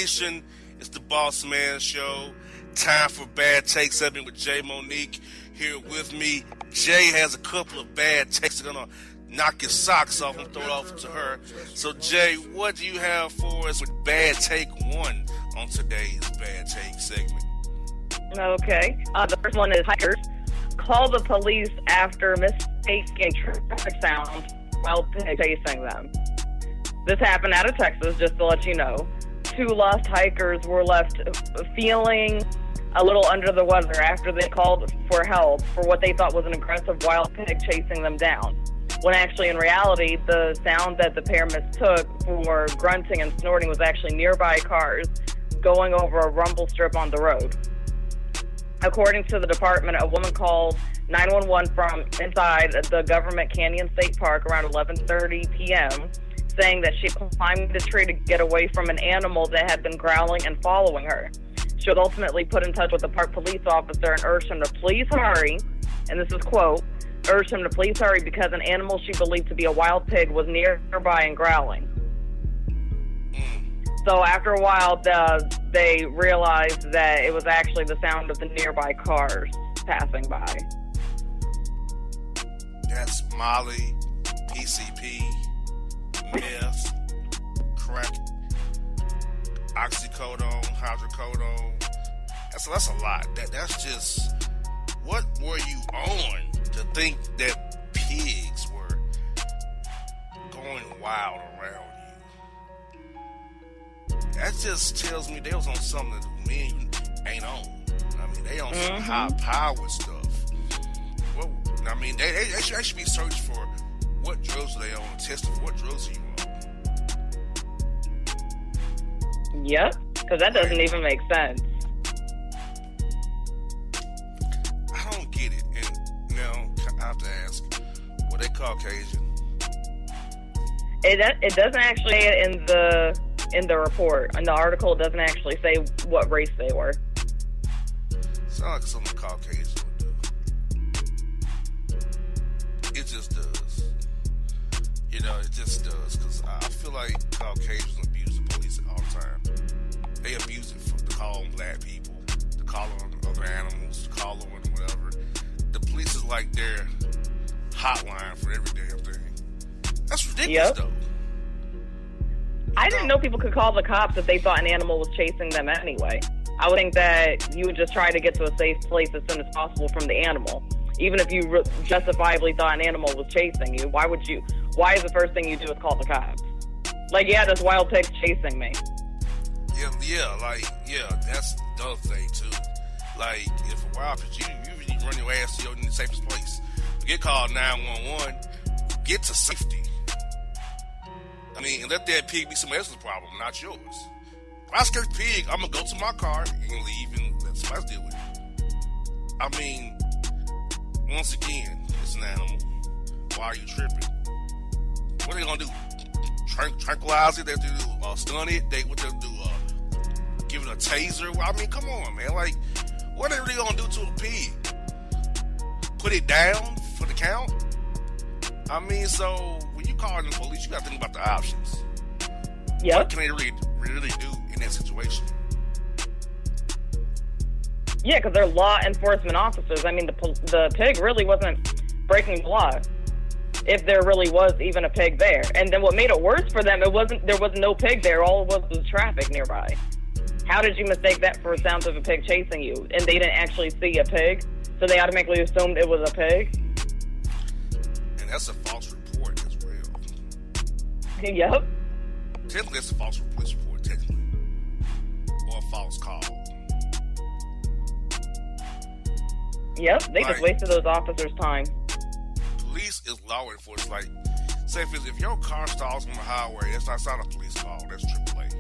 Nation? It's the Bossman Show. Time for Bad Takes segment with Jay Monique here with me. Jay has a couple of bad takes that are going to knock your socks off and throw it off to her. So, Jay, what do you have for us with Bad Take 1 on today's Bad Take segment? Okay. The first one is hikers call the police after mistaking traffic sounds while chasing them. This happened out of Texas, just to let you know. 2 lost hikers were left feeling a little under the weather after they called for help for what they thought was an aggressive wild pig chasing them down, when actually in reality the sound that the pair mistook for grunting and snorting was actually nearby cars going over a rumble strip on the road. According to the department, a woman called 911 from inside the Government Canyon State Park around 11:30 p.m., saying that she climbed a tree to get away from an animal that had been growling and following her. She was ultimately put in touch with the park police officer and urged him to please hurry, and this is quote, urged him to please hurry because an animal she believed to be a wild pig was nearby and growling. So after a while, they realized that it was actually the sound of the nearby cars passing by. That's Molly, PCP, meth, crack, oxycodone, hydrocodone. That's a lot. That's just, what were you on to think that pigs were going wild around you? That just tells me they was on something that me and you ain't on. I mean, they on some high power stuff. Well, I mean, they should be searched for what drugs are they on, testing for what drugs are you on. Yep, because that doesn't even make sense. I don't get it. And now I have to ask, were they Caucasian? It doesn't actually say it in the report. In the article, it doesn't actually say what race they were. Sounds like something Caucasian would do. It just does. You know, it just does. Because I feel like Caucasians abuse the police all the time. They abuse it to call on black people, to call on other animals, to call on whatever. The police is like their hotline for every damn thing. That's ridiculous, though. I didn't know people could call the cops if they thought an animal was chasing them anyway. I would think that you would just try to get to a safe place as soon as possible from the animal. Even if you justifiably thought an animal was chasing you, why is the first thing you do is call the cops? Like, yeah, this wild pig's chasing me. That's the other thing, too. Like, if a wild pig, you really run your ass to the safest place. Get called 911, get to safety. I mean, and let that pig be somebody else's problem, not yours. If I scare the pig, I'm going to go to my car and leave and let somebody else deal with it. I mean, once again, it's an animal. Why are you tripping? What are they going to do? Tranquilize it? They'll do stun it? What they'll do? Give it a taser? I mean, come on, man. Like, what are they really going to do to a pig? Put it down for the count? I mean, so when you call the police, you got to think about the options. Yep. What can they really do in that situation? Yeah, because they're law enforcement officers. I mean, the pig really wasn't breaking the law, if there really was even a pig there. And then what made it worse for them, there was no pig there. All it was traffic nearby. How did you mistake that for sounds of a pig chasing you? And they didn't actually see a pig, so they automatically assumed it was a pig? And that's a false report as well. Yep. Technically, that's a false police report, technically. Or a false call. Yep, they just wasted those officers' time. Police is law enforcement. Like, say if your car stalls on the highway, that's not a police call. That's AAA.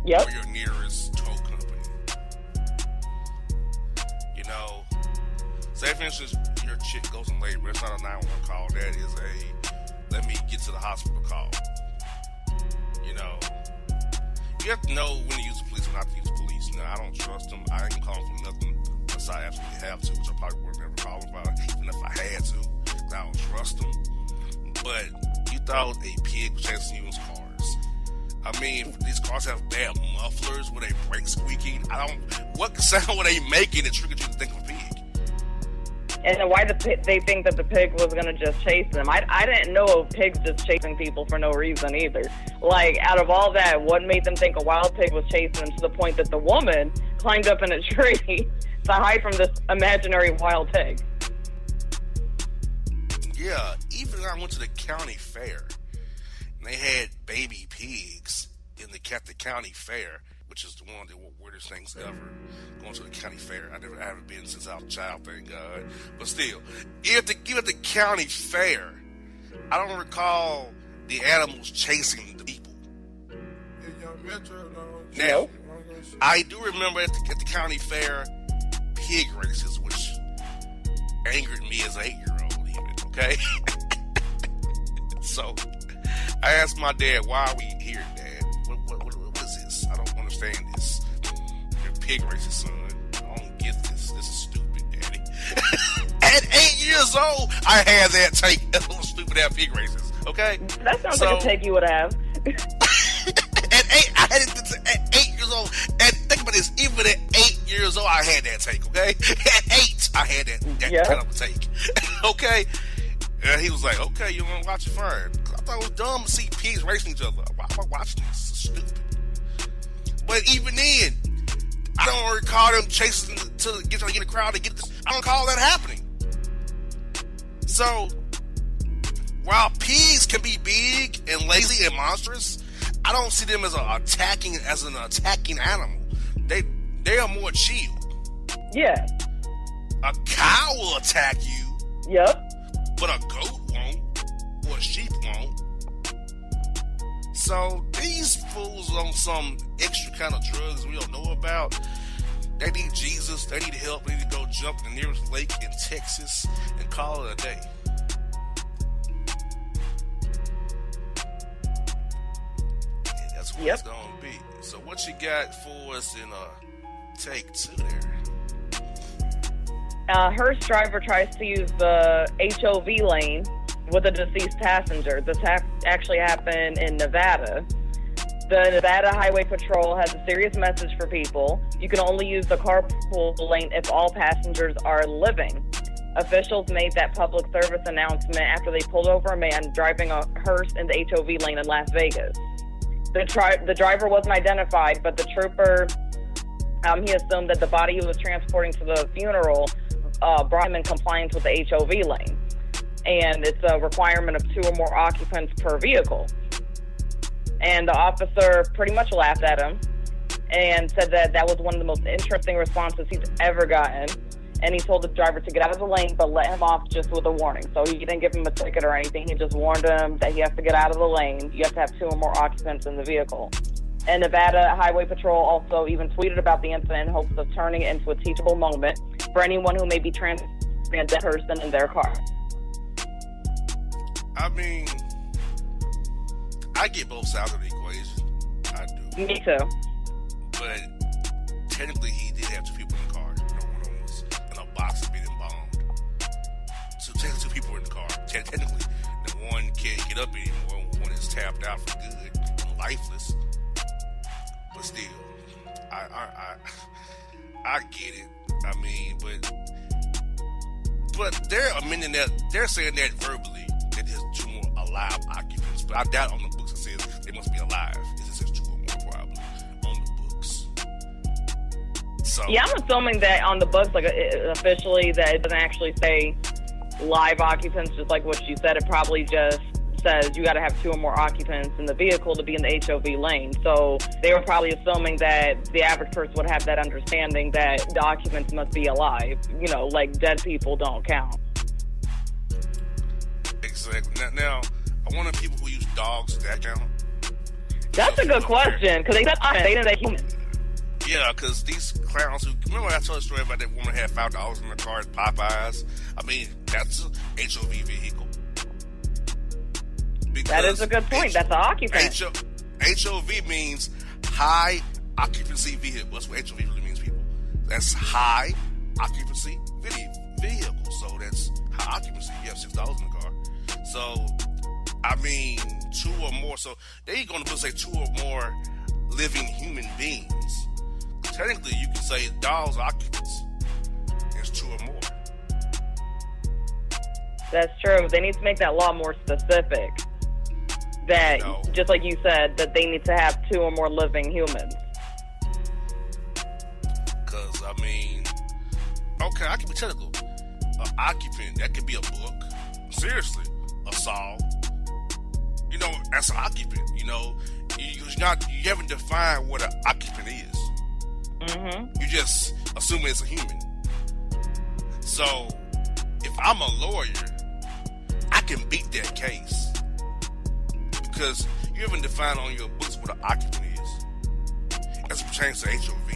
Yep. Or your nearest tow company. You know, say for instance, your chick goes in labor. That's not a 911 call. That is a let me get to the hospital call. You know, you have to know when to use the police and not to use the police. Now, I don't trust them. I ain't calling for nothing unless I absolutely have to, which I probably would never call them about, even if I had to. I don't trust them. But you thought a pig was chasing you in cars. I mean, these cars have bad mufflers where they brake squeaking. What sound were they making that triggered you to think of a pig? And why they think that the pig was going to just chase them. I didn't know of pigs just chasing people for no reason either. Like, out of all that, what made them think a wild pig was chasing them to the point that the woman climbed up in a tree to hide from this imaginary wild pig? Yeah, even when I went to the county fair, and they had baby pigs in the county fair, which is one of the weirdest things ever. Going to the county fair, I haven't been since I was a child, thank God. But still, even at the county fair, I don't recall the animals chasing the people. Now, I do remember at the county fair pig races, which angered me as an 8-year-old, even. Okay, so I asked my dad, "Why are we here, Dad? What is this? I don't understand this. They're pig races, son. I don't get this. This is stupid, Daddy." At 8 years old, I had that take. Those stupid ass pig races. Okay, that sounds like a take you would have. I had it at 8 years old. And think about this, even at 8 years old, I had that take, okay? At 8, I had that kind of a take, okay? And he was like, okay, you want to watch it fine? I thought it was dumb to see pigs racing each other. Why am I watching this? It's stupid. But even then, I don't recall them chasing to get a crowd to get this. I don't recall that happening. So, while pigs can be big and lazy and monstrous, I don't see them as an attacking animal. They are more chill. Yeah. A cow will attack you. Yep. But a goat won't, or a sheep won't. So these fools on some extra kind of drugs we don't know about. They need Jesus. They need help. They need to go jump in the nearest lake in Texas and call it a day. And that's what it's gonna be. So what you got for us in take 2 there? Hearst driver tries to use the HOV lane with a deceased passenger. This actually happened in Nevada. The Nevada Highway Patrol has a serious message for people. You can only use the carpool lane if all passengers are living. Officials made that public service announcement after they pulled over a man driving a hearse in the HOV lane in Las Vegas. The driver wasn't identified, but the trooper, he assumed that the body he was transporting to the funeral brought him in compliance with the HOV lane. And it's a requirement of 2 or more occupants per vehicle. And the officer pretty much laughed at him and said that was one of the most interesting responses he's ever gotten. And he told the driver to get out of the lane, but let him off just with a warning. So he didn't give him a ticket or anything. He just warned him that he has to get out of the lane. You have to have 2 or more occupants in the vehicle. And Nevada Highway Patrol also even tweeted about the incident in hopes of turning it into a teachable moment for anyone who may be transporting a dead person in their car. I mean, I get both sides of the equation. I do. Me too. But technically, he did have 2 people in the car. One of them was in a box being bombed. So technically, 2 people were in the car. Technically, the one can't get up anymore. One is tapped out for good and lifeless. But still, I get it. I mean, but they're amending that. They're saying that verbally that there's 2 more alive occupants. But I doubt on the books it says they must be alive. It says 2 or more probably on the books. So yeah, I'm assuming that on the books, like officially, that it doesn't actually say live occupants, just like what you said. It probably just says you got to have 2 or more occupants in the vehicle to be in the HOV lane. So they were probably assuming that the average person would have that understanding that the occupants must be alive. You know, like dead people don't count. Exactly. Now I wonder if people who use dogs, does that count? That's a good question, because they didn't say human. Yeah, because these clowns who... Remember I told a story about that woman who had $5 in her car at Popeyes? I mean, that's an HOV vehicle. Because that is a good point. That's an occupant. HOV means high occupancy vehicle. That's what HOV really means, people. That's high occupancy vehicle. So that's high occupancy. You have $6 in the car. So I mean, two or more. So they're going to say two or more living human beings. Technically, you can say dogs are occupants. It's two or more. That's true. They need to make that law more specific. That, just like you said, that they need to have two or more living humans. Because, I mean, okay, I can be technical. An occupant, that could be a book. Seriously. A saw. You know, that's an occupant. You know, you haven't defined what an occupant is. Mm-hmm. You just assume it's a human. So, if I'm a lawyer, I can beat that case. Because you haven't defined on your books what an occupant is. As it pertains to HOV.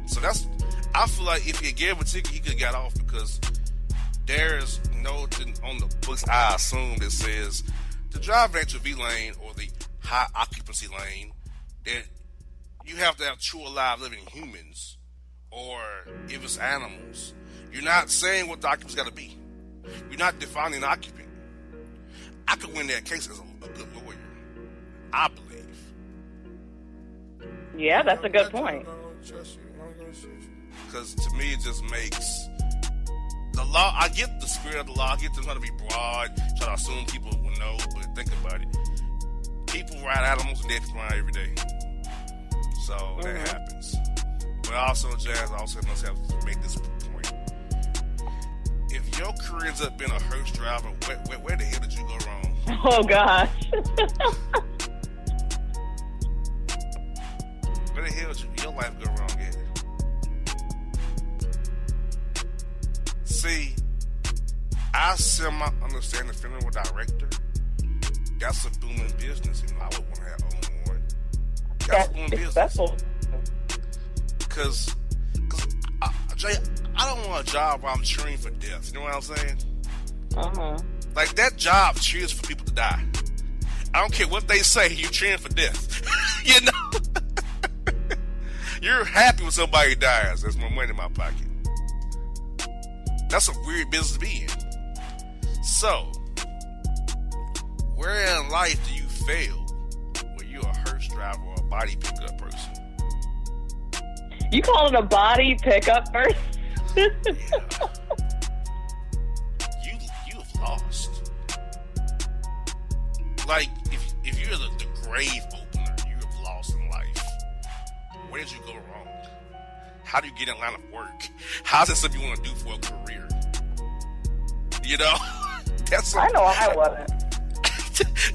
So I feel like if he gave a ticket, he could have got off because there's nothing on the books, I assume, that says to drive an HOV lane or the high occupancy lane, that you have to have true alive living humans, or if it's animals. You're not saying what the occupant's got to be. You're not defining an occupant. I could win that case as a good lawyer, I believe. Yeah, that's a good point. Because to me, it just makes the law. I get the spirit of the law. I get them trying to be broad, try to assume people will know, but think about it. People ride animals and dead people around every day. So that happens. But also, Jazz, I also must have to make this point. If your career ends up being a hearse driver, where the hell did you go wrong? Oh, gosh. Where the hell did your life go wrong at? See, I semi-understand the funeral director. That's a booming business. You know, I would want to have own one. That's a booming business. Because Jay, I don't want a job where I'm cheering for death. You know what I'm saying? Uh-huh. Like, that job cheers for people to die. I don't care what they say, you're cheering for death. You know? You're happy when somebody dies. There's more money in my pocket. That's a weird business to be in. So, where in life do you fail when you're a hearse driver or a body pickup person? You call it a body pickup person? Yeah. You've lost. Like, if you're the grave opener, you have lost in life. Where did you go wrong? How do you get in line of work? How's that something you want to do for a career? You know? I know I wouldn't.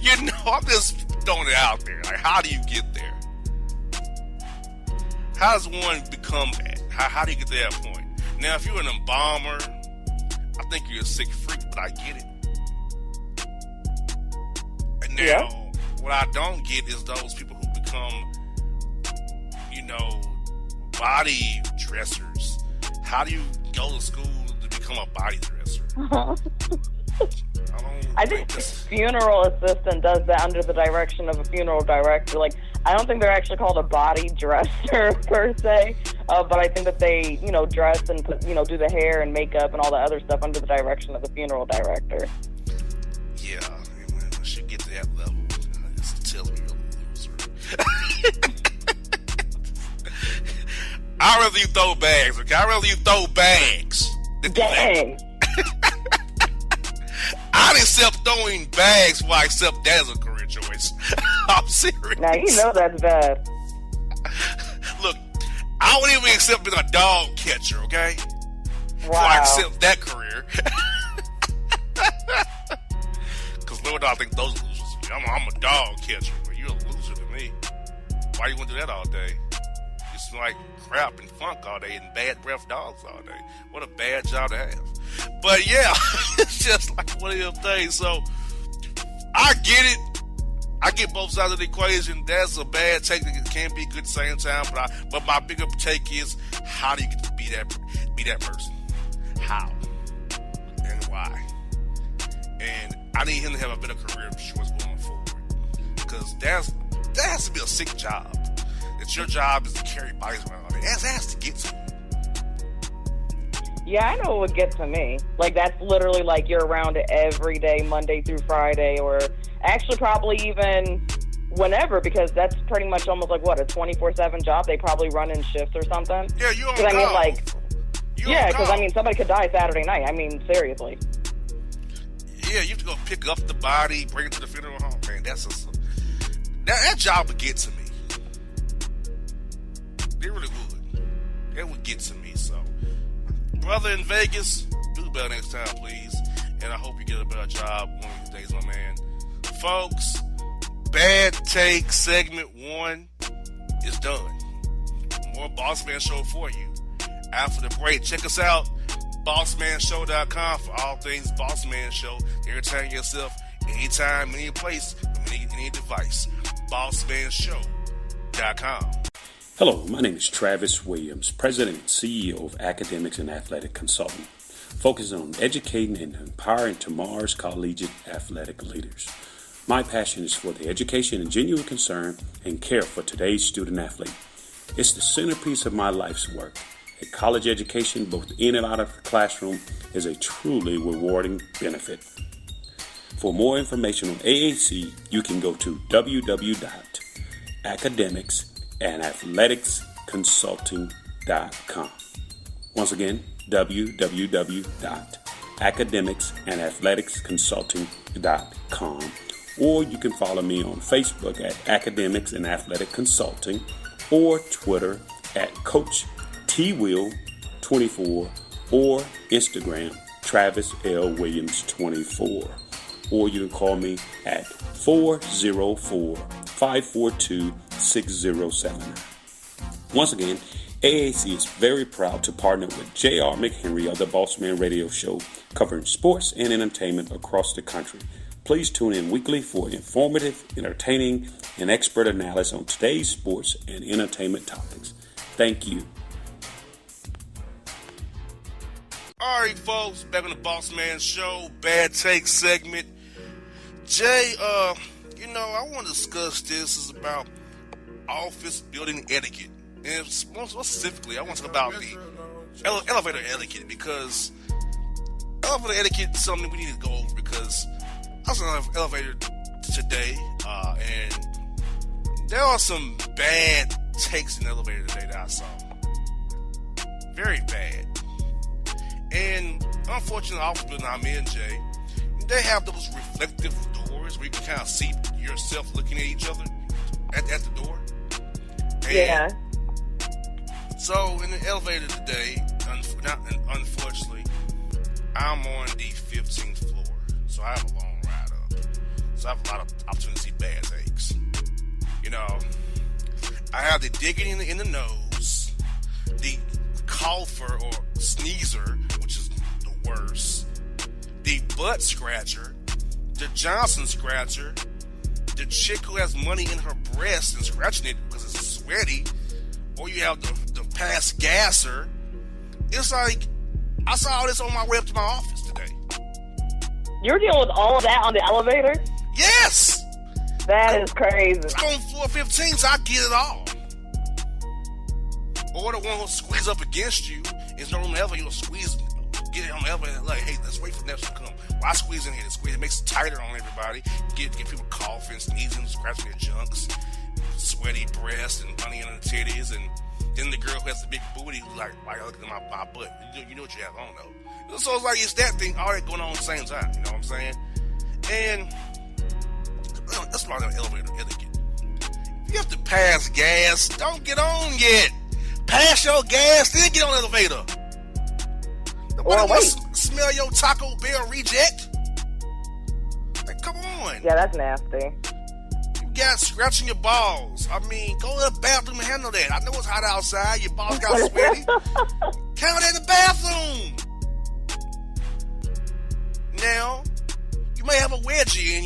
You know, I'm just throwing it out there. Like, how do you get there? How does one become that? How do you get to that point? Now, if you're an embalmer, I think you're a sick freak, but I get it. And now, what I don't get is those people who become, you know, body dressers. How do you go to school to become a body dresser? I think a funeral assistant does that under the direction of a funeral director. Like, I don't think they're actually called a body dresser per se, but I think that they, you know, dress and put, you know, do the hair and makeup and all the other stuff under the direction of the funeral director. Yeah, once you get to that level, just tell me you're a loser. I'd rather you throw bags, okay? I'd rather you throw bags. Dang. I didn't accept throwing bags before I accept that as a career choice. I'm serious. Now, you know that's bad. Look, I wouldn't even accept being a dog catcher, okay? Wow. Before I accept that career. Because Lord, I think those are losers. I'm a dog catcher, but you're a loser to me. Why you want to do that all day? You smell like crap and funk all day and bad breath dogs all day. What a bad job to have. But yeah, it's just like one of them things. So I get it. I get both sides of the equation. That's a bad take that can be good at the same time. But my bigger take is, how do you get to be that person? How and why? And I need him to have a better career choice going forward, because that has to be a sick job. That your job is to carry bodies around. That has to get to you. Yeah, I know it would get to me. Like, that's literally like you're around it every day, Monday through Friday, or actually probably even whenever, because that's pretty much almost like, what, a 24/7 job? They probably run in shifts or something. Yeah, you on Because, I mean, call. like, You yeah, on because, call. I mean, somebody could die Saturday night. I mean, seriously. Yeah, you have to go pick up the body, bring it to the funeral home. Man, that job would get to me. It really would. It would get to me. So, brother in Vegas, do better next time, please. And I hope you get a better job one of these days, my man. Folks, Bad Take segment 1 is done. More Bossman Show for you. After the break, check us out. BossmanShow.com for all things Bossman Show. Entertain yourself anytime, any place, any device. BossmanShow.com. Hello, my name is Travis Williams, President and CEO of Academics and Athletic Consulting, focusing on educating and empowering tomorrow's collegiate athletic leaders. My passion is for the education and genuine concern and care for today's student athlete. It's the centerpiece of my life's work. A college education, both in and out of the classroom, is a truly rewarding benefit. For more information on AAC, you can go to www.academicsandathleticsconsulting.com. Once again, www.academicsandathleticsconsulting.com. Or you can follow me on Facebook at Academics and Athletic Consulting, or Twitter at Coach TWill24, or Instagram Travis L. Williams 24. Or you can call me at 404-542-6079. Once again, AAC is very proud to partner with J.R. McHenry of the Bossman Radio Show, covering sports and entertainment across the country. Please tune in weekly for informative, entertaining, and expert analysis on today's sports and entertainment topics. Thank you. All right, folks, back on the Bossman Show, Bad Take segment. Jay, I want to discuss this is about office building etiquette. And more specifically, I want to talk about the elevator etiquette, because elevator etiquette is something we need to go over, because I was on an elevator today, and there are some bad takes in the elevator today that I saw. Very bad. And unfortunately, the office building I'm in, Jay, they have those reflective doors where you can kind of see yourself looking at each other at the door. And Yeah. so in the elevator today, unfortunately, I'm on the 15th floor, so I have a long ride up. So I have a lot of opportunity to see bad takes. I have the digging in the nose, the cougher or sneezer, which is the worst, the butt scratcher, the Johnson scratcher, the chick who has money in her breast and scratching it because it's sweaty, or you have the past gasser. It's like, I saw all this on my way up to my office today. You're dealing with all of that on the elevator? Yes! That is crazy. It's on floor 15, so I get it all. Or the one who'll squeeze up against you. There's no room in the elevator, you'll squeeze, get it on the elevator, like, hey, let's wait for the next one to come. Well, I squeeze in here, it makes it tighter on everybody. Get people coughing, sneezing, scratching their junks, sweaty breasts and money in the titties, and then the girl who has the big booty who's like, why are you looking at my butt? You know what you have on, though. So it's like, it's that thing, all that going on at the same time, you know what I'm saying? And that's why I'm elevator etiquette. If you have to pass gas, don't get on yet. Pass your gas, then get on the elevator. Nobody wants to smell your Taco Bell reject. Like, come on. Yeah, that's nasty. You got scratching your balls. I mean, go to the bathroom and handle that. I know it's hot outside. Your balls got sweaty. Count it in the bathroom. Now, you may have a wedgie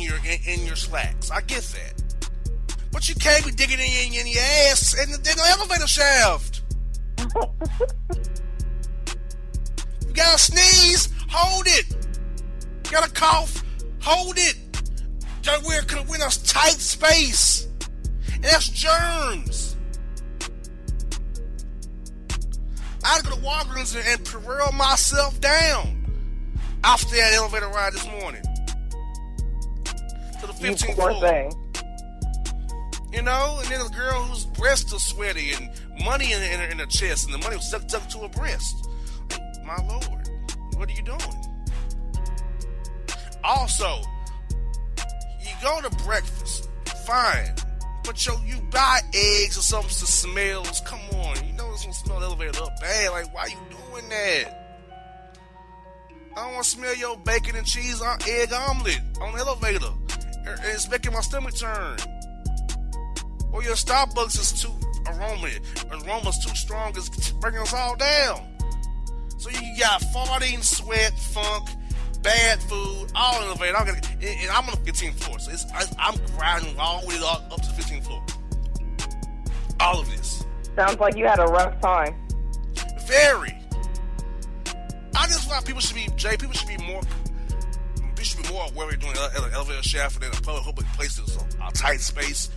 in your slacks. I get that. But you can't be digging in your ass in the elevator shaft. You gotta sneeze, hold it. You gotta cough, hold it. We're in a tight space, and that's germs. I had to go to Walgreens and parole myself down after that elevator ride this morning to the 15th floor. Thing. You know, and then a girl whose breasts are sweaty and money in her chest, and the money was stuck to her breast. Like, my Lord, what are you doing? Also, you go to breakfast, fine, but you buy eggs or something that smells. Come on, you know it's gonna smell the elevator up bad. Like, why you doing that? I don't want to smell your bacon and cheese egg omelet on the elevator. It's making my stomach turn. Or your Starbucks is too aroma's too strong, it's bringing us all down. So you got farting, sweat, funk, bad food, all in the elevator. And I'm on the 15th floor, so I'm grinding all the way up to the 15th floor. All of this. Sounds like you had a rough time. Very. I just thought people should be more aware of doing an elevator shaft and in a public places, a tight space.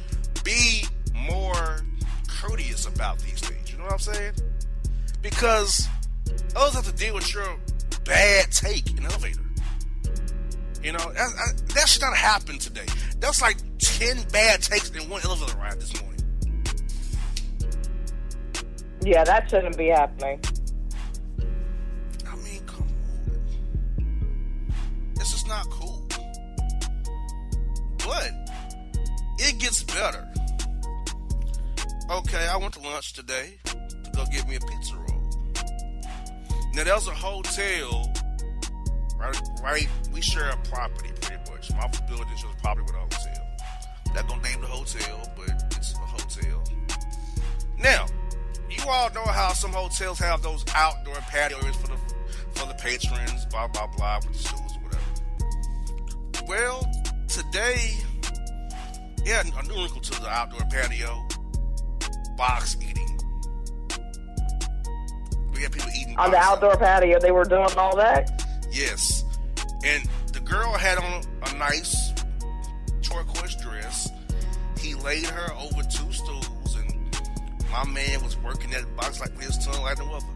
Be more courteous about these things. You know what I'm saying? Because others have to deal with your bad take in the elevator. You know, that should not happen today. That's like 10 bad takes in one elevator ride this morning. Yeah, that shouldn't be happening. I mean, come on. This is not cool. But it gets better. Okay, I went to lunch today to go get me a pizza roll. Now, there's a hotel, right? We share a property, pretty much. My building shares a property with a hotel. Not gonna name the hotel, but it's a hotel. Now, you all know how some hotels have those outdoor patio areas for the patrons, blah, blah, blah, with the stools or whatever. Well, today, yeah, a new wrinkle to the outdoor patio. Box eating. We had people eating on the outdoor patio. They were doing all that. Yes, and the girl had on a nice turquoise dress. He laid her over 2 stools, and my man was working that box like with his tongue like no other.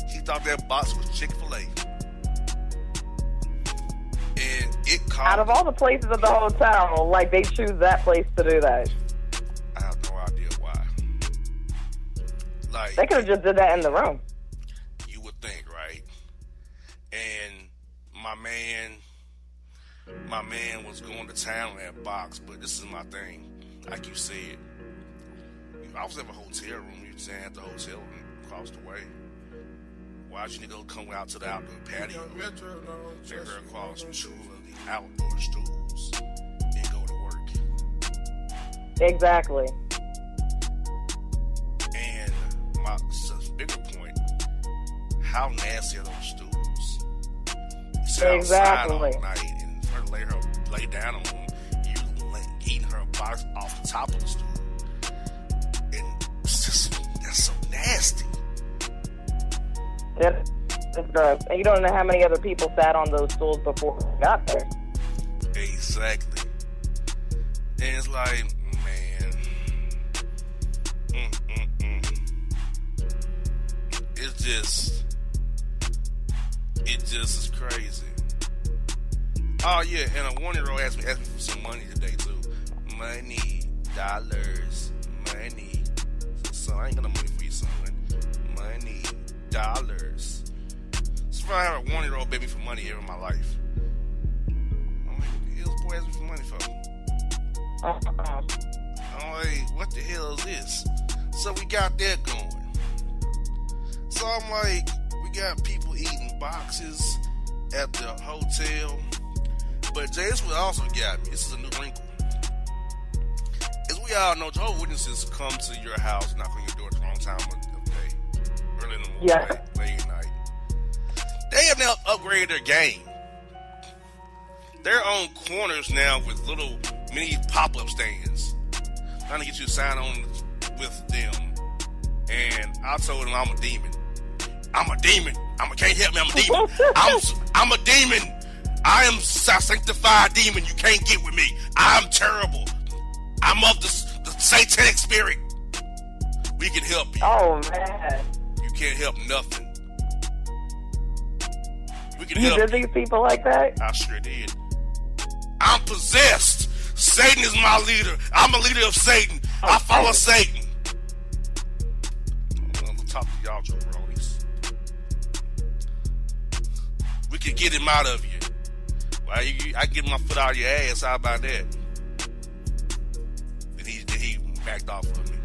He thought that box was Chick-fil-A, and it caught. Out of all the places at the hotel, like they choose that place to do that. I have no idea why. Like, they could have just did that in the room. You would think, right? And my man was going to town on that box, but this is my thing. Like you said, I was in a hotel room. You saying at the hotel room across the way. Why'd you need to come out to the outdoor patio? Take her across 2 of the outdoor stools and go to work. Exactly. And my bigger point, how nasty are those stools? You sit outside all night and her lay down on them. You eating her box off the top of the stool. And that's so nasty. Yep. That's gross. And you don't know how many other people sat on those stools before we got there. Exactly. And it's like, man, it just is crazy. Oh yeah, and a 1-year-old asked me for some money today too. Money, dollars, money. So I ain't got no money for you, son. Money, dollars. So if I have a 1-year-old baby for money ever in my life, I'm like, what the hell this boy asked me for money for? I'm like, what the hell is this? So we got that going. So I'm like, we got people eating boxes at the hotel. But Jay, this what also got me. This is a new wrinkle. As we all know, Jehovah's Witnesses come to your house, knock on your door at the wrong time of the day. Early in the morning, yeah. late at night. They have now upgraded their game. They're on corners now with little mini pop-up stands. Trying to get you to sign on with them. And I told them I'm a demon. I'm a demon. Can't help me, I'm a demon. I'm a demon. I am a sanctified demon. You can't get with me. I'm terrible. I'm of the satanic spirit. We can help you. Oh, man. You can't help nothing. We can You help. did these people like that? I sure did. I'm possessed. Satan is my leader. I'm a leader of Satan. I follow Satan. I'm gonna talk to y'all jabronis. We can get him out of you. Well, I get my foot out of your ass. How about that? Then he backed off of me.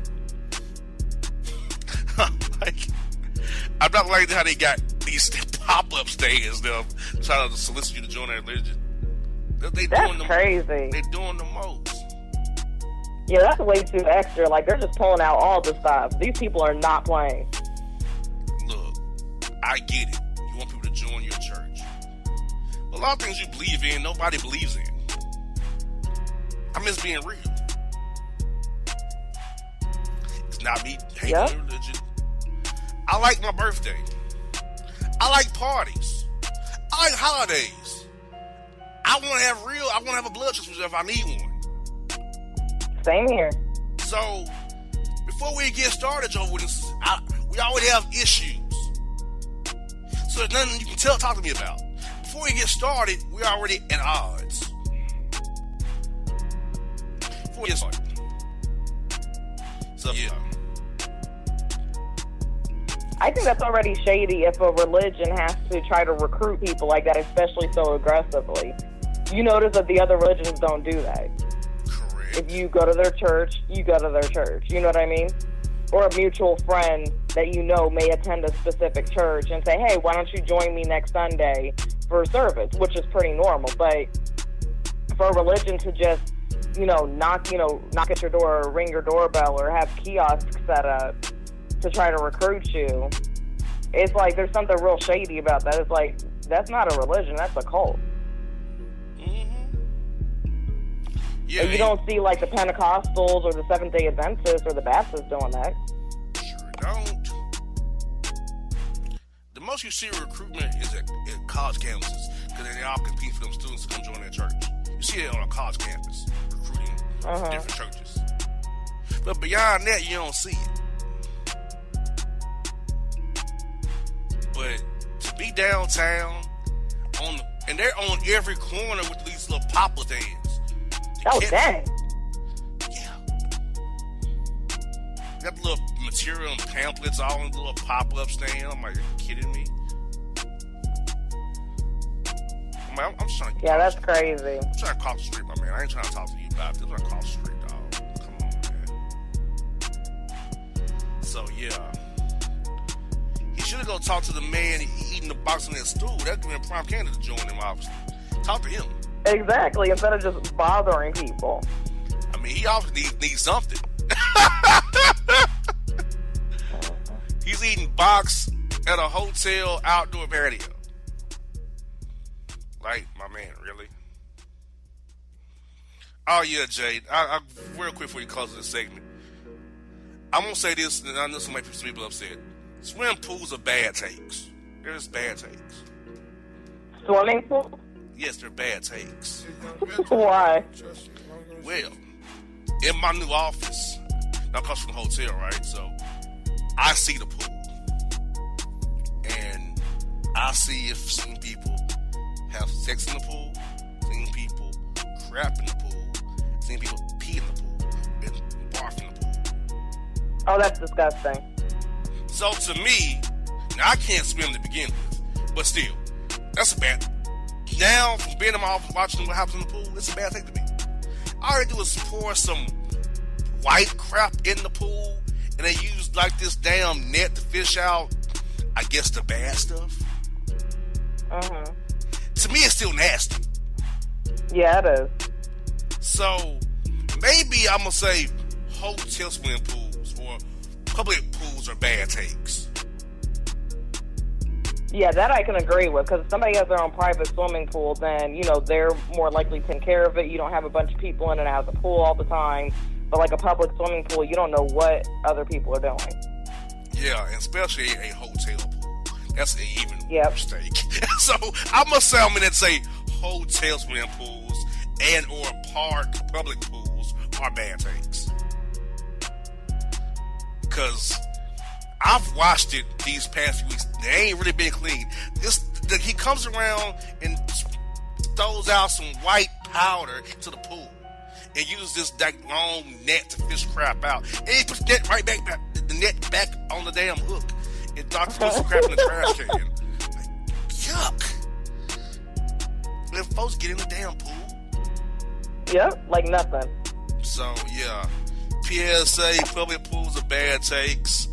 I'm not like how they got these pop-up stands now trying to solicit you to join their religion. That's crazy. They're doing the most. Yeah, that's way too extra. Like, they're just pulling out all the stops. These people are not playing. Look, I get it. You want people to join your church. But a lot of things you believe in, nobody believes in. I miss being real. It's not me hating religion. I like my birthday. I like parties. I like holidays. I want to have a blood transfusion if I need one. Same here. So, before we get started, Joe, we already have issues. So there's nothing you can talk to me about. Before we get started, we're already at odds. Before we get started. So, yeah. I think that's already shady if a religion has to try to recruit people like that, especially so aggressively. You notice that the other religions don't do that. Correct. If you go to their church, you go to their church. You know what I mean? Or a mutual friend that you know may attend a specific church and say, hey, why don't you join me next Sunday for service, which is pretty normal. But for a religion to just, knock at your door or ring your doorbell or have kiosks set up to try to recruit you, it's like there's something real shady about that. It's like, that's not a religion, that's a cult. Yeah, and you don't see like the Pentecostals or the Seventh-day Adventists or the Baptists doing that. Sure don't. The most you see recruitment is at college campuses because they all compete for them students to come join their church. You see it on a college campus, recruiting different churches. But beyond that, you don't see it. But to be downtown, and they're on every corner with these little pop-up stands. Oh, dang. Yeah. Got the little material and pamphlets all in the little pop-up stand. I'm like, are you kidding me? I'm just trying to that's crazy. I'm trying to cross the street, my man. I ain't trying to talk to you about this. I'm trying to cross the street, dog. Come on, man. So, yeah. He should have go talk to the man eating the box on that stool. That'd be a prime candidate to join him, obviously. Talk to him. Exactly, instead of just bothering people. I mean, he obviously needs something. He's eating box at a hotel outdoor patio. Like, my man, really? Oh, yeah, Jay. I real quick before you close this segment. I'm going to say this, and I know some people upset. Swim pools are bad takes. They're just bad takes. Swimming pool? Yes, they're bad takes. Why? Well, in my new office, now I come from the hotel, right? So I see the pool, and I see if some people have sex in the pool, seen people crap in the pool, seen people pee in the pool, and barf in the pool. Oh, that's disgusting. So to me, now I can't swim to begin with, but still, that's a bad. Now, from being in my office watching what happens in the pool, it's a bad thing to me. All I do is pour some white crap in the pool, and they use like this damn net to fish out, I guess, the bad stuff. To me, it's still nasty. Yeah, it is. So, maybe I'm going to say hotel swimming pools or public pools are bad takes. Yeah, that I can agree with, because if somebody has their own private swimming pool, then, they're more likely to take care of it. You don't have a bunch of people in and out of the pool all the time. But like a public swimming pool, you don't know what other people are doing. Yeah, and especially a hotel pool. That's an even worse take. So, I'm going to say I'm going to say hotel swimming pools and or park public pools are bad takes. Because I've watched it these past few weeks. They ain't really been clean. He comes around and throws out some white powder to the pool and uses that long net to fish crap out. And he puts that right back, the net back on the damn hook and puts some crap in the trash can. Like, yuck. Let folks get in the damn pool. Yep, like nothing. So, yeah. PSA, public pools are bad takes.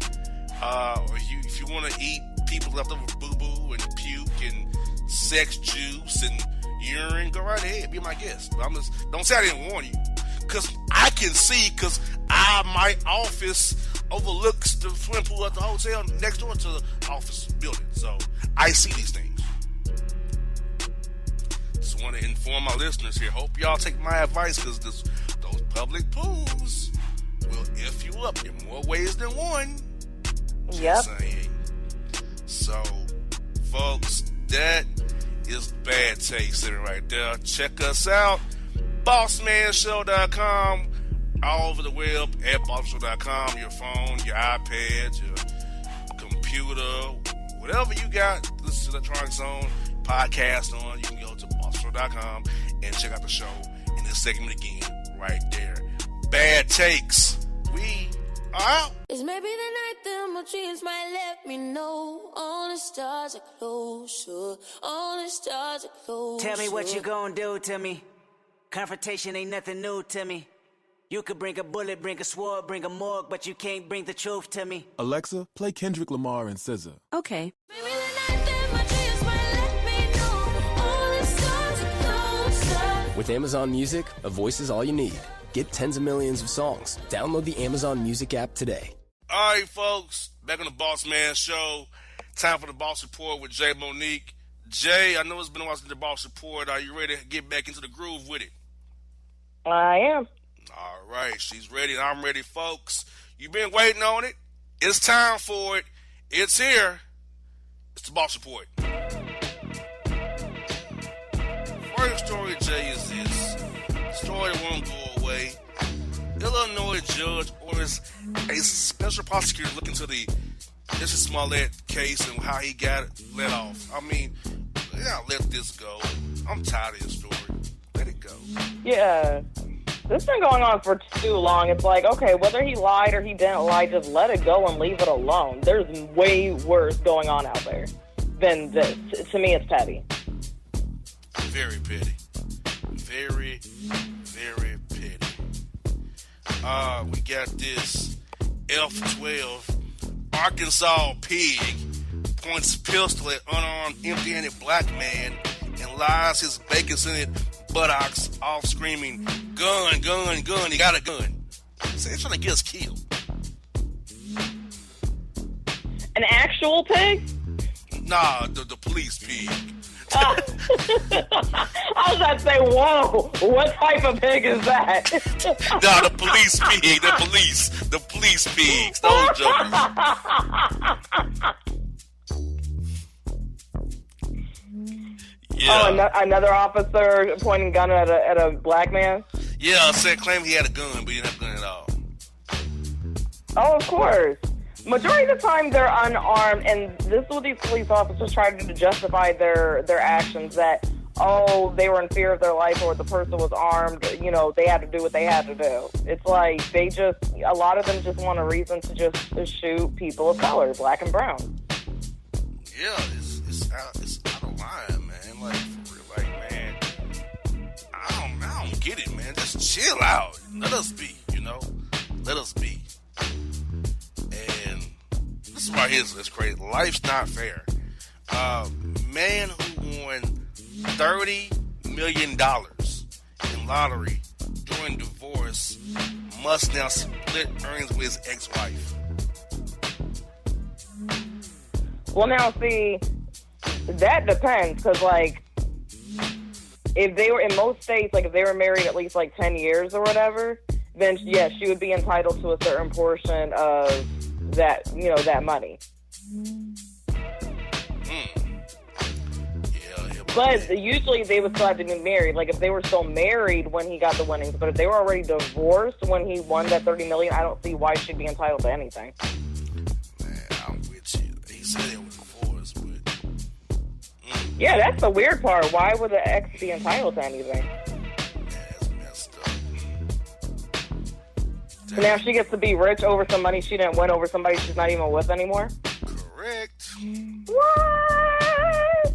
If you want to eat people's leftover boo-boo and puke and sex juice and urine, go right ahead. Be my guest. Don't say I didn't warn you. Because I can see, because my office overlooks the swimming pool at the hotel next door to the office building. So, I see these things. Just want to inform my listeners here. Hope y'all take my advice, because those public pools will F you up in more ways than one. Yep. Saying. So, folks, that is bad taste sitting right there. Check us out. BossmanShow.com. All over the web at BossmanShow.com. Your phone, your iPad, your computer, whatever you got, this electronics on, podcast on, you can go to BossmanShow.com and check out the show in this segment again, right there. Bad takes. We are out. It's maybe the night that my dreams might let me know. All the stars are closer. All the stars are closer. Tell me what you gonna do to me. Confrontation ain't nothing new to me. You could bring a bullet, bring a sword, bring a morgue, but you can't bring the truth to me. Alexa, play Kendrick Lamar and SZA. Okay. Maybe the night that my dreams might let me know. All the stars are closer. With Amazon Music, a voice is all you need. Get tens of millions of songs. Download the Amazon Music app today. All right, folks. Back on the Boss Man Show. Time for the Boss Report with Jay Monique. Jay, I know it's been a while since the Boss Report. Are you ready to get back into the groove with it? I am. All right. She's ready and I'm ready, folks. You've been waiting on it. It's time for it. It's here. It's the Boss Report. First story, Jay, is this. Story won't go away. Illinois judge orders a special prosecutor look into the Jussie Smollett case and how he got let off. I mean, we gotta let this go. I'm tired of this story. Let it go. Yeah. This has been going on for too long. It's like, okay, whether he lied or he didn't lie, just let it go and leave it alone. There's way worse going on out there than this. To me, it's petty. Very petty. Very, very petty. We got this F-12 Arkansas pig points pistol at unarmed, empty-handed black man and lies his bacon-scented buttocks off screaming, "Gun, gun, gun, he got a gun." So they're trying to get us killed. An actual pig? Nah, the police pig. I was about to say, whoa, what type of pig is that? Nah, the police pig, the police pigs, those jokers. Yeah. Oh, another officer pointing gun at a black man? Yeah, said claimed he had a gun, but he didn't have a gun at all. Oh, of course. Majority of the time they're unarmed, and this is what these police officers try to justify their actions, that, oh, they were in fear of their life or the person was armed, you know, they had to do what they had to do. It's like a lot of them just want a reason to just shoot people of color, black and brown. Yeah, it's out of line, man. Like, for real, like, man, I don't get it, man. Just chill out. Let us be, you know? Let us be. And this is right here is crazy. Life's not fair. Man who won $30 million in lottery during divorce must now split earnings with his ex-wife. Well, now, see, that depends, because, like, if they were, in most states, like, if they were married at least, like, 10 years or whatever, then, yes, she would be entitled to a certain portion of that, you know, that money. Yeah, but usually they would still have to be married. Like, if they were still married when he got the winnings, but if they were already divorced when he won that $30 million, I don't see why she'd be entitled to anything. Man, Yeah, that's the weird part. Why would the ex be entitled to anything? That's messed up. So now she gets to be rich over some money she didn't win over somebody she's not even with anymore? Correct. What?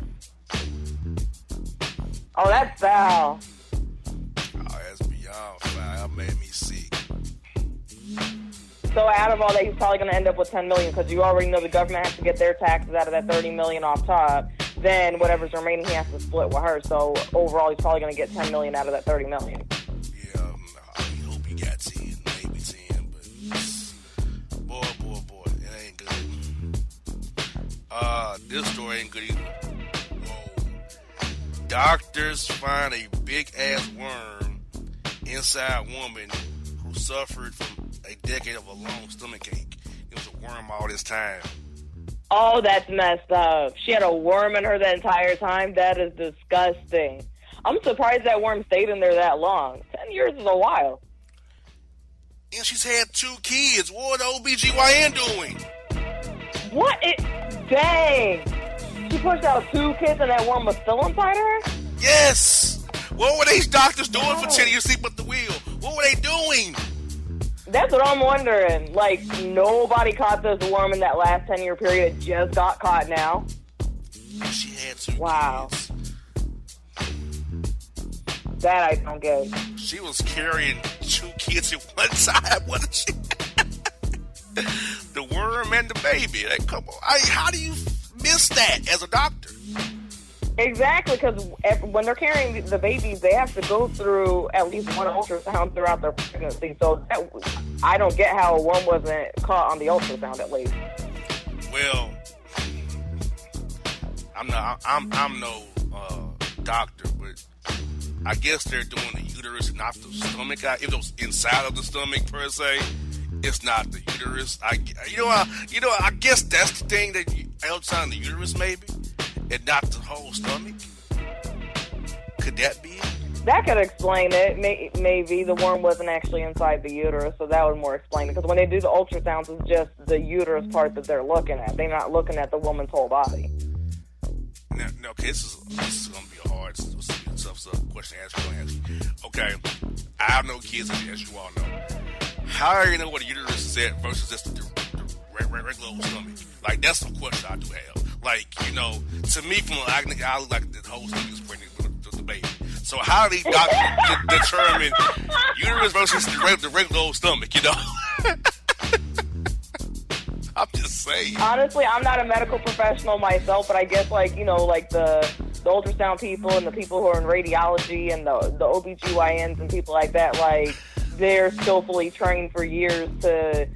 Oh, that's foul. Oh, that's beyond foul. That made me sick. So out of all that, he's probably going to end up with $10 million because you already know the government has to get their taxes out of that $30 million off top. Then whatever's remaining, he has to split with her. So overall, he's probably going to get $10 million out of that $30 million. Yeah, I hope he got 10, maybe 10, but boy, it ain't good. This story ain't good either. Whoa. Doctors find a big ass worm inside woman who suffered from a decade of a long stomach ache. It was a worm all this time. Oh, that's messed up. She had a worm in her the entire time? That is disgusting. I'm surprised that worm stayed in there that long. 10 years is a while. And she's had 2 kids. What the OBGYN doing? What? Dang. She pushed out 2 kids and that worm was still inside her? Yes. What were these doctors doing for 10 years sleep at the wheel? What were they doing? That's what I'm wondering. Like, nobody caught this worm in that last 10-year period. It just got caught now. She had 2 kids. That I don't get. She was carrying 2 kids at one time, wasn't she? The worm and the baby. Like, come on. How do you miss that as a doctor? Exactly, because when they're carrying the babies, they have to go through at least one ultrasound throughout their pregnancy. So I don't get how a worm wasn't caught on the ultrasound at least. Well, I'm no doctor, but I guess they're doing the uterus, not the stomach. If it was inside of the stomach per se, it's not the uterus. I guess that's the thing that outside of the uterus maybe. And not the whole stomach? Could that be it? That could explain it. Maybe the worm wasn't actually inside the uterus, so that would more explain it. Because when they do the ultrasounds, it's just the uterus part that they're looking at. They're not looking at the woman's whole body. Now, okay, this is going to be a hard, tough question to ask you. Okay, I have no kids, as you all know. How do you know what a uterus is at versus just the regular stomach? Like, that's the question I do have. Like, to me, I look like the whole thing is pregnant with the baby. So how do these doctors determine uterus versus the regular old stomach, I'm just saying. Honestly, I'm not a medical professional myself, but I guess, like the ultrasound people and the people who are in radiology and the OBGYNs and people like that, like, they're skillfully trained for years to,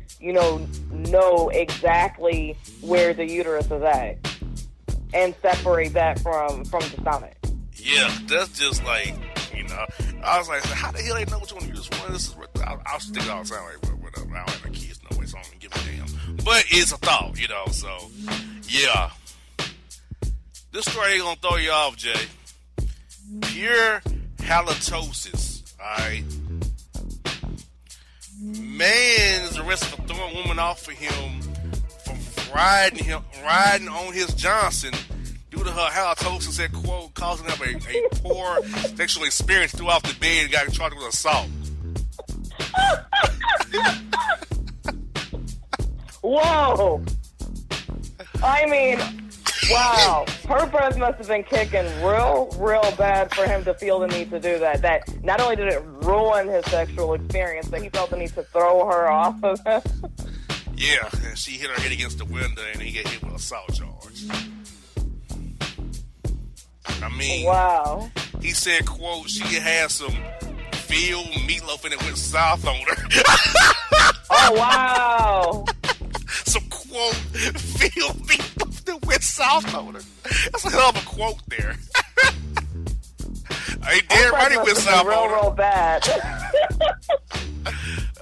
know exactly where the uterus is at and separate that from the stomach. Yeah, that's just like, I was like, how the hell they know which one you just want? This is, I'll stick all the time, like, whatever. I don't have my kids no way, so I don't give a damn. But it's a thought, so, yeah. This story ain't gonna throw you off, Jay. Pure halitosis, alright? Man is arrested for throwing woman off for him from riding on his Johnson due to her halitosis, said, quote, causing him a poor sexual experience throughout the bed and got charged with assault. Whoa! I mean, wow. Her breath must have been kicking real bad for him to feel the need to do that. That not only did it ruin his sexual experience, but he felt the need to throw her off of him. Yeah, and she hit her head against the window and he got hit with an assault charge. I mean, wow. He said, quote, she had some veal meatloaf and it went south on her. Oh, wow. Some, quote, veal meatloaf that went south on her. That's a hell of a quote there. I damn right he went south on her. Real bad.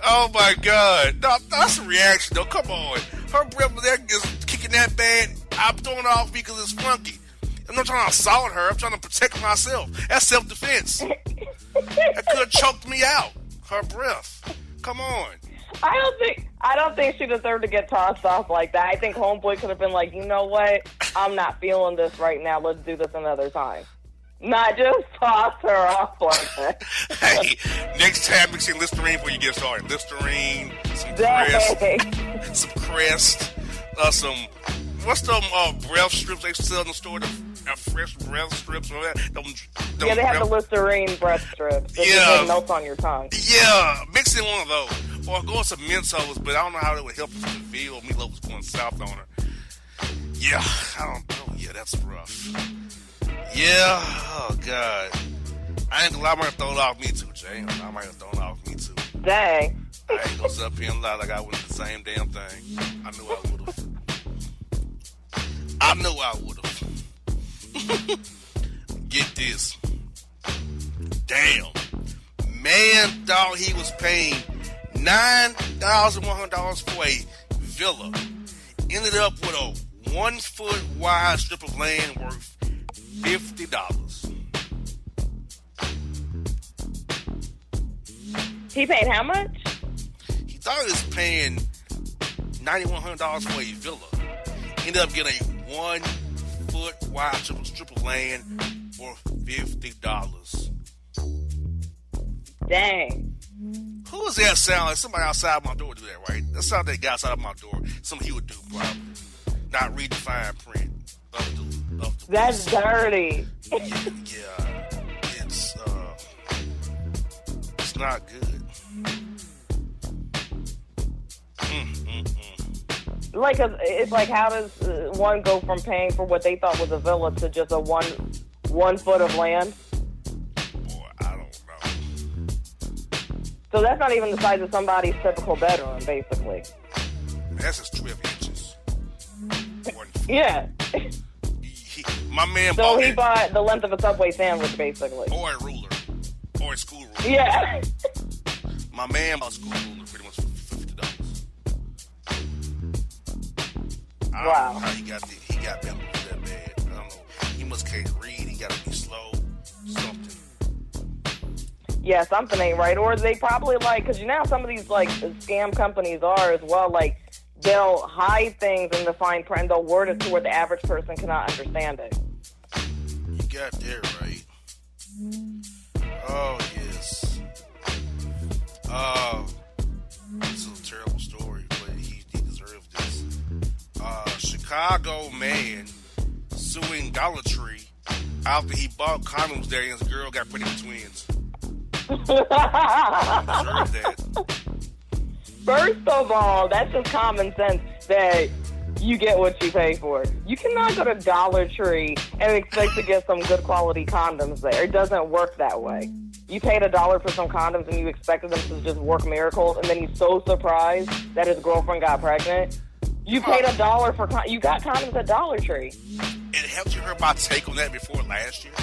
Oh, my God. No, that's a reaction, though. Come on. Her breath was there just kicking that bad. I'm throwing off because it's funky. I'm not trying to assault her. I'm trying to protect myself. That's self-defense. That could have choked me out. Her breath. Come on. I don't think she deserved to get tossed off like that. I think Homeboy could have been like, you know what? I'm not feeling this right now. Let's do this another time. Not just toss her off like that. Hey, next time mix in Listerine before you get started. Listerine, some Crest, some what's them breath strips they sell in the store? The fresh breath strips or that. Yeah, they have the Listerine breath strips. It melts on your tongue. Yeah, mix in one of those. Or go with some Mentos, but I don't know how that would help with the feel. Meatloaf was going south on her. Yeah, I don't know. Yeah, that's rough. Yeah, oh God. I ain't gonna lie, I might have thrown off me too, Jay. I might have thrown off me too. Dang. I ain't gonna sit up here and lie like I wouldn't do the same damn thing. I knew I would've. Get this. Damn. Man thought he was paying $9,100 for a villa. Ended up with a 1 foot wide strip of land worth $50. He paid how much? He thought he was paying $9,100 for a villa. Ended up getting a 1 foot wide strip of land for $50. Dang. Who does that sound like? Somebody outside my door do that, right? That sound like that guy outside my door. Something he would do, probably. Not read the fine print of the That's dirty. Yeah, it's not good. Like, it's like, how does one go from paying for what they thought was a villa to just a one foot of land? Boy, I don't know. So that's not even the size of somebody's typical bedroom, basically. That's just 12 inches. Yeah. My man so he bought the length of a Subway sandwich, basically. Or a ruler. Or a school ruler. Yeah. My man bought a school ruler pretty much for $50. I don't know how he got that bad. I don't know. He must can't read. He got to be slow. Something. Yeah, something ain't right. Or they probably because you know how some of these scam companies are as well. Like they'll hide things in the fine print. They'll word it to where the average person cannot understand it. You got that right. Oh yes. This is a terrible story, but he deserves this. Chicago man suing Dollar Tree after he bought condoms there and his girl got pregnant with twins. Deserve that. First of all, that's just common sense that you get what you pay for. You cannot go to Dollar Tree and expect to get some good quality condoms there. It doesn't work that way. You paid $1 for some condoms and you expected them to just work miracles, and then he's so surprised that his girlfriend got pregnant. You paid $1 for you got condoms at Dollar Tree. And haven't you heard my take on that before last year?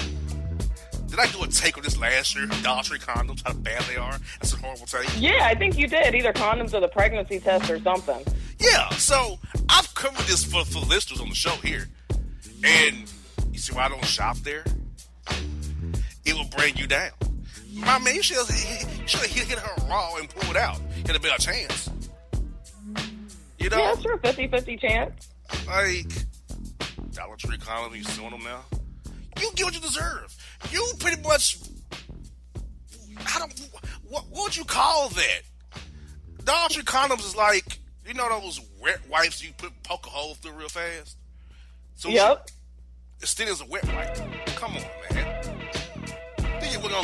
Did I do a take on this last year? Dollar Tree condoms, how bad they are? That's a horrible take. Yeah, I think you did. Either condoms or the pregnancy test or something. Yeah, so I've covered this for listeners on the show here. And you see why I don't shop there? It will bring you down. My man, you should have hit her raw and pulled out. Had a better chance. You know? Yeah, sure, 50-50 chance. Like, Dollar Tree condoms, you suing them now? You get what you deserve. You pretty much, what would you call that? Dollar Tree condoms is like, you know those wet wipes you poke a hole through real fast? So yep. It still is a wet wipe. Come on, man.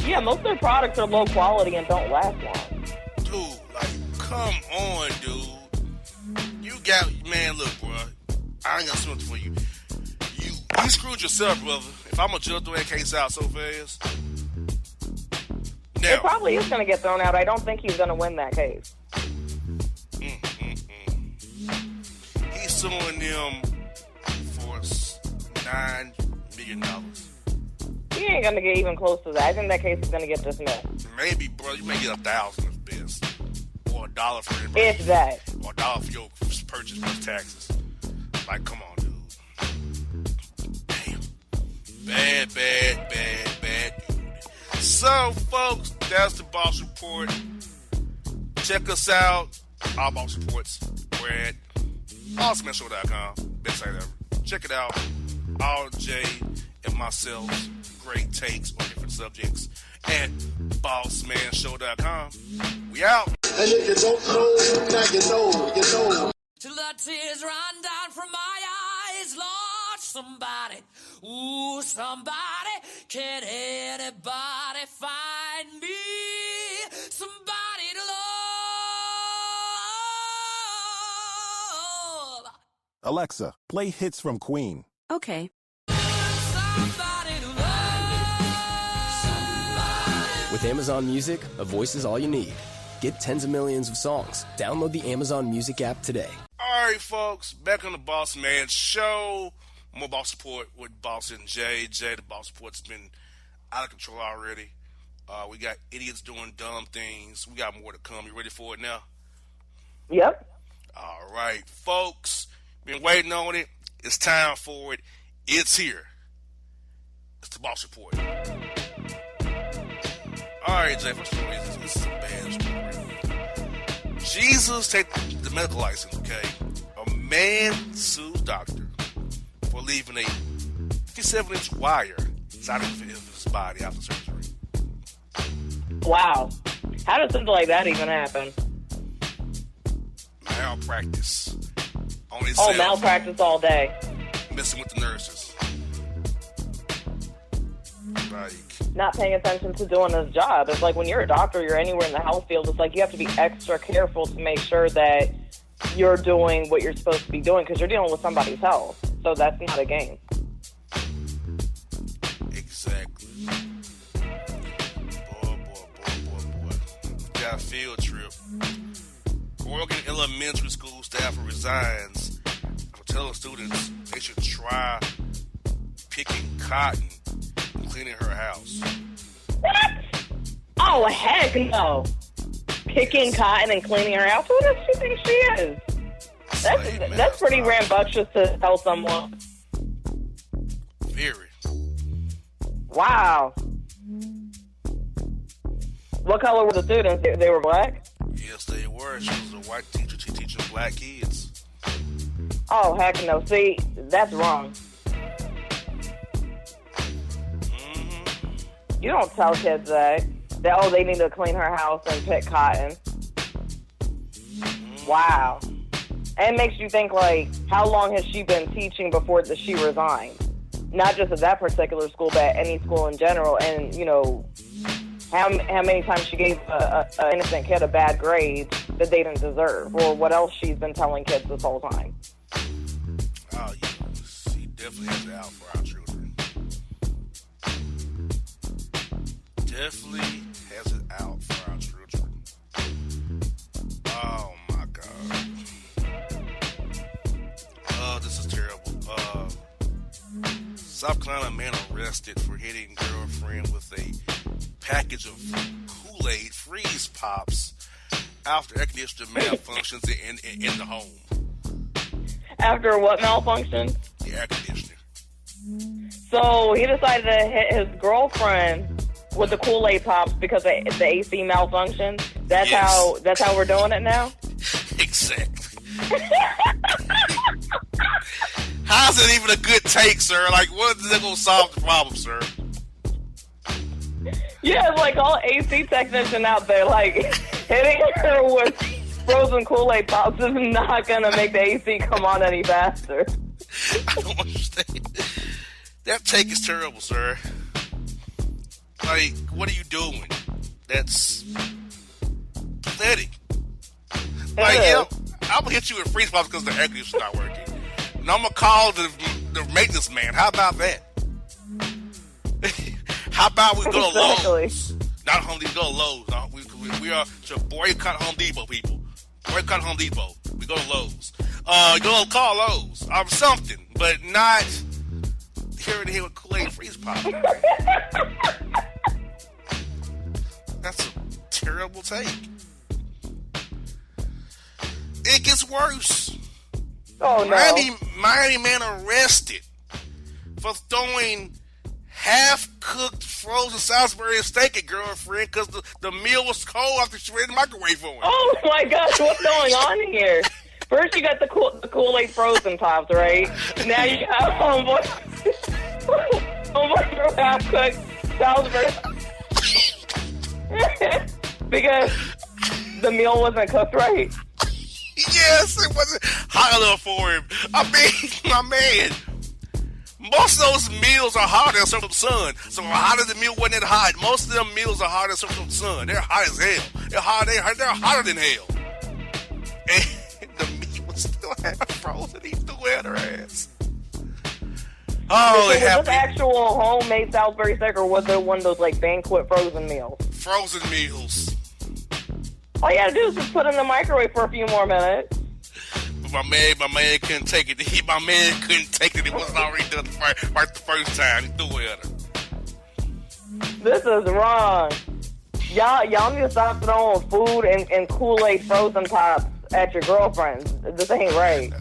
Yeah, most of their products are low quality and don't last long. Dude, come on, dude. Man, look, bro. I ain't got something for you. You screwed yourself, brother. If I'm gonna just throw that case out so fast. Now, it probably is going to get thrown out. I don't think he's going to win that case. He's suing them for $9 million. He ain't going to get even close to that. I think that case is going to get dismissed. Maybe, bro. You may get $1,000 at best. Or $1 for it. If that. Or $1 for your purchase plus taxes. Like, come on, dude. Damn. Bad dude. So, folks, that's the Boss Report. Check us out All Boss Reports. We're at BossmanShow.com. Best site ever. Check it out. All Jay and myself, great takes on different subjects at BossmanShow.com. We out. And if you don't know, now you know, you know. Till the tears run down from my eyes, Lord, somebody, ooh, somebody, can anybody find me? Somebody to love. Alexa, play hits from Queen. Okay. Somebody to love. With Amazon Music, a voice is all you need. Get tens of millions of songs. Download the Amazon Music app today. All right, folks, back on the Boss Man Show. More Boss Support with Boss and Jay. Jay, the Boss Support's been out of control already. We got idiots doing dumb things. We got more to come. You ready for it now? Yep. All right, folks. Been waiting on it. It's time for it. It's here. It's the Boss Report. All right, Jay, first of all, this is a bad story. Jesus, take the medical license, okay? A man sues doctor for leaving a 57-inch wire inside of his body after surgery. Wow. How does something like that even happen? Malpractice. On his Oh, malpractice all day. Messing with the nurses. Like, Not paying attention to doing his job. It's like when you're a doctor, you're anywhere in the health field, it's like you have to be extra careful to make sure that you're doing what you're supposed to be doing because you're dealing with somebody's health. So that's not a game. exactly. Boy. Got a field trip. Oregon elementary school staff resigns for telling students they should try picking cotton and cleaning her house. What? Oh, heck no. Picking cotton and cleaning her house? Who does she think she is? That's pretty rambunctious to tell someone. Very. Wow. What color were the students? They were black? Yes, they were. She was a white teacher. She teaching black kids. Oh, heck no. See, that's wrong. You don't tell kids that oh, they need to clean her house and pick cotton. Wow. And it makes you think, like, how long has she been teaching before she resigned? Not just at that particular school, but at any school in general. And, you know, how many times she gave an innocent kid a bad grade that they didn't deserve, or what else she's been telling kids this whole time. Oh, yeah. She definitely has it out for our children. Definitely has it out for our children. Oh, my God. Oh, this is terrible. South Carolina man arrested for hitting girlfriend with a package of Kool-Aid freeze pops after air conditioner malfunctions in the home. After what malfunction? The air conditioner. So he decided to hit his girlfriend with the Kool-Aid pops because the AC malfunctioned. That's Yes. how we're doing it now. Exactly. How's it even a good take, sir? Like, what is that going to solve the problem, sir? Yeah, like all AC technician out there, like hitting her with frozen Kool-Aid pops is not gonna make the AC come on any faster. I don't understand. That take is terrible, sir. Like, what are you doing? That's pathetic. Like, I'm gonna hit you with freeze pops because the air conditioner's not working. And I'm gonna call the maintenance man. How about that? How about we go to Lowe's? Not Home Depot, go to Lowe's. No, we are to boycott Home Depot, people. Boycott Home Depot. We go to Lowe's. Go call Lowe's or something, but not here with Kool-Aid freeze pop. That's a terrible take. It gets worse. Oh no! Miami man arrested for throwing half-cooked frozen Salisbury steak at girlfriend because the meal was cold after she ran the microwave for him. Oh my gosh, what's going on here? First you got the Kool-Aid frozen tops, right? Now you got homeboy for half-cooked Salisbury. Because the meal wasn't cooked right. Yes, it wasn't hot enough for him. I mean, my man, most of those meals are hotter than some sun. So how did the meal wasn't that hot? Most of them meals are hotter than some sun. They're hot as hell. They're hotter than hell. And the meat was still half frozen. He threw it at her ass. Oh, so it was happened. this actual homemade Salisbury steak, or was it one of those like banquet frozen meals? Frozen meals. All you gotta do is just put it in the microwave for a few more minutes. But my man couldn't take it. My man couldn't take it. It wasn't already done right the first time. He threw it at her. This is wrong. Y'all need to stop throwing food and Kool-Aid frozen pops at your girlfriends. This ain't right.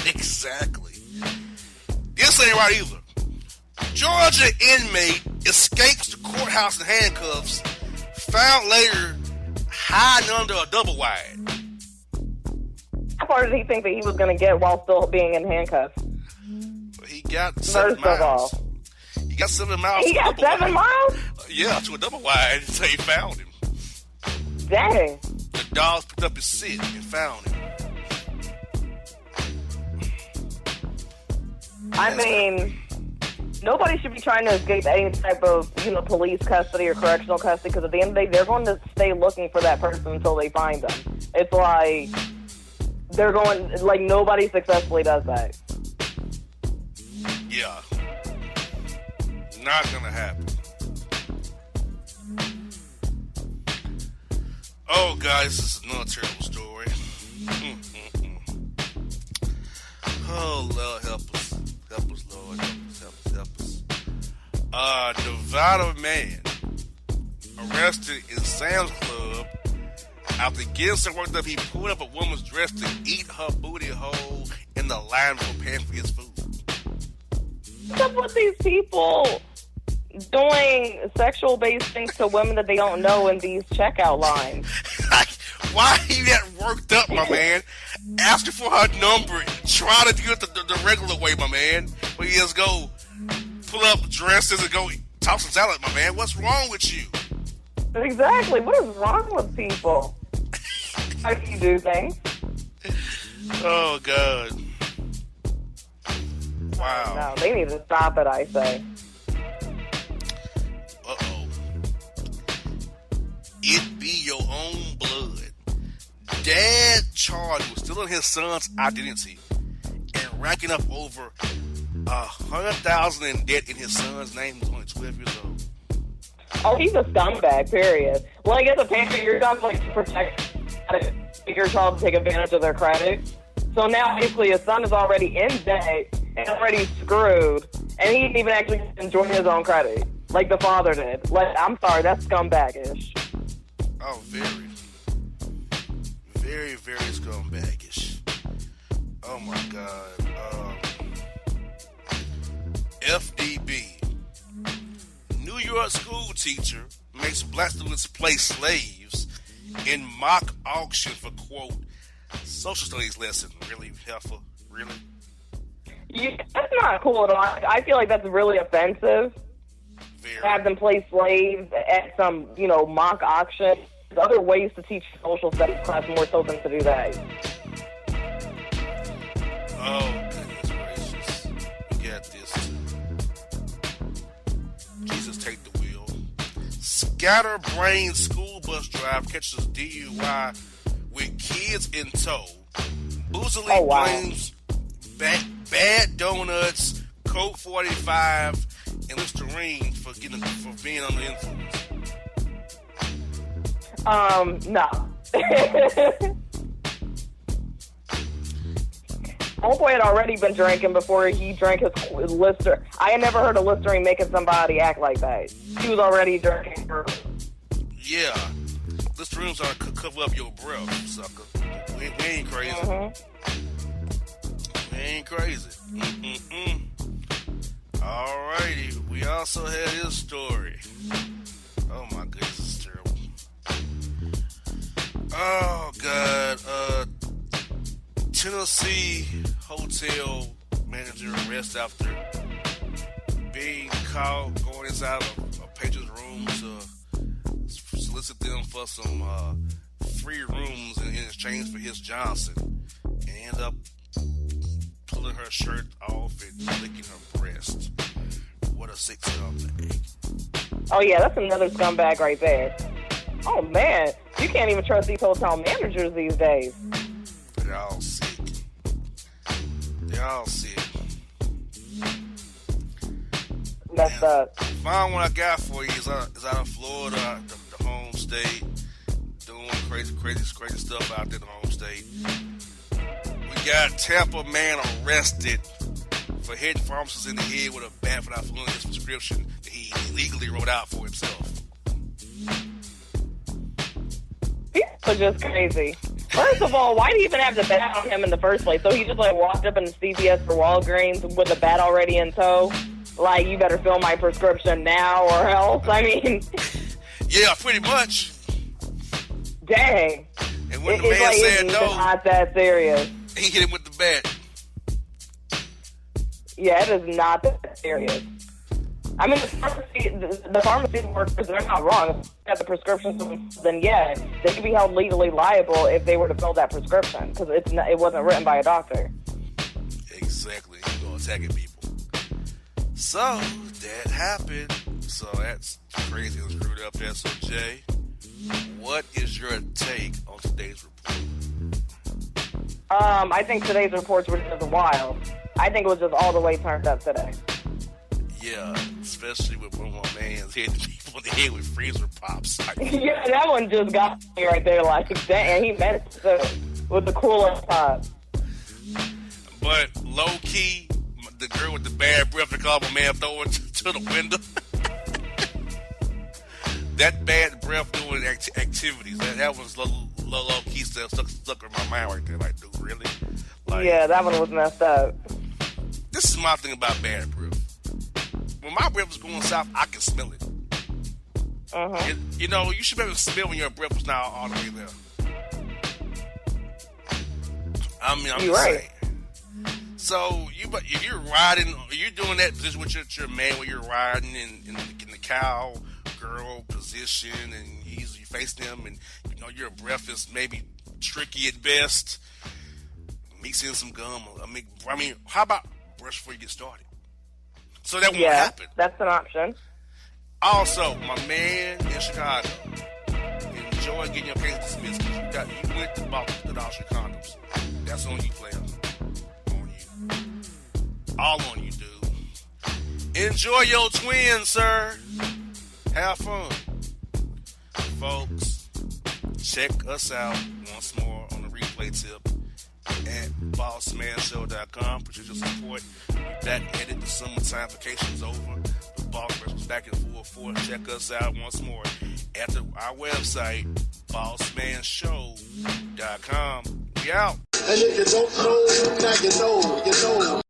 Exactly. This ain't right either. Georgia inmate escapes the courthouse in handcuffs, found later hiding under a double wide. How far did he think that he was going to get while still being in handcuffs? He got 7 First of all. He got 7 miles. He got 7 miles? Yeah, to a double wide until he found him. Dang. The dogs picked up his scent and found him. I mean, nobody should be trying to escape any type of, police custody or correctional custody, because at the end of the day, they're going to stay looking for that person until they find them. It's like, nobody successfully does that. Yeah. Not gonna happen. Oh, guys, this is another terrible story. Oh, Lord, help us. Help us, Lord. Help us. Nevada man arrested in Sam's Club after getting so worked up he pulled up a woman's dress to eat her booty hole in the line for paying for his food. What's up with these people doing sexual-based things to women that they don't know in these checkout lines? Why he that worked up, my man? Asking for her number, try to do it the regular way, my man. Where you just go pull up dresses and go toss some salad, my man. What's wrong with you? Exactly. What is wrong with people? How do you do things? Oh, God. Wow. No, they need to stop it, I say. Uh-oh. It be your own blood. Dad charged with stealing his son's identity and racking up over $100,000 in debt in his son's name. He was only 12 years old. Oh, he's a scumbag, period. Well, I guess a parent, your job is to protect your child to take advantage of their credit. So now, basically, his son is already in debt and already screwed, and he didn't even actually enjoy his own credit like the father did. I'm sorry, that's scumbag-ish. Oh, very. Very, very scumbaggish. Oh, my God. FDB. New York school teacher makes black students play slaves in mock auction for, quote, social studies lesson. Really, heifer? Really? Yeah, that's not cool at all. I feel like that's really offensive. Very. Have them play slaves at some, mock auction. There's other ways to teach social studies class more so than to do that. Oh, goodness gracious. We got this. Jesus, take the wheel. Scatterbrained school bus driver catches DUI with kids in tow. Boozily blames bad donuts, Coke 45, and Listerine for being under the influence. No. Homeboy had already been drinking before he drank his Lister. I had never heard of Listerine making somebody act like that. He was already drinking. Yeah. Listerine's are to cover up your breath, sucker. We ain't crazy. Mm-hmm. We ain't crazy. Alrighty. We all also had his story. Oh my goodness, it's terrible. Oh God. Tennessee hotel manager arrested after being caught going inside a patient's room to solicit them for some free rooms in exchange for his Johnson, and ended up pulling her shirt off and licking her breast. What a sick scumbag. Oh, yeah, that's another scumbag right there. Oh, man. You can't even trust these hotel managers these days. They're all sick. They're all sick. Messed up. Final one I got for you is out of Florida, the home state. Doing crazy stuff out there in the home state. We got Tampa man arrested for hitting pharmacists in the head with a bat for not following his prescription that he illegally wrote out for himself. People are just crazy. First of all, why do you even have the bat on him in the first place? So he just like walked up in the CVS for Walgreens with the bat already in tow? Like, you better fill my prescription now or else? I mean... Yeah, pretty much. Dang. And when the man said no... It's not that serious. He hit him with the bat. Yeah, it is not that serious. I mean, the pharmacy workers, they're not wrong. If they have the prescription, then yeah, they could be held legally liable if they were to fill that prescription because it wasn't written by a doctor. Exactly. You're going to attacking people. So, that happened. So, that's crazy and screwed up there. So, Jay, what is your take on today's report? I think today's reports were just wild. I think it was just all the way turned up today. Yeah, especially with one of my man's hitting people in the head with freezer pops. Yeah, that one just got me right there like that, and he meant it too, with the cooler pop. But low-key, the girl with the bad breath to call my man throw it to the window. That bad breath doing activities, that was low-key stuff stuck in my mind right there. Like, dude, really? Like, yeah, that one was messed up. This is my thing about bad breath. When my breath was going south, I can smell it. Uh-huh. You know, you should be able to smell when your breath was not all the way there. I'm just right. saying. So, if you're riding, you're doing that position with your man where you're riding in the cowgirl position and you face them and you know your breath is maybe tricky at best, mix in some gum. I mean, how about brush before you get started? So that won't happen. That's an option. Also, my man in Chicago, enjoy getting your case dismissed because you went to bought the Dollar Tree condoms. That's on you, player. On you. All on you, dude. Enjoy your twins, sir. Have fun. Folks, check us out once more on the replay tip at bossmanshow.com. Producer support. That edit, the summertime vacation's over. The boss was back in full force. Check us out once more at our website, bossmanshow.com. We out. And if you don't know, now you know, you know.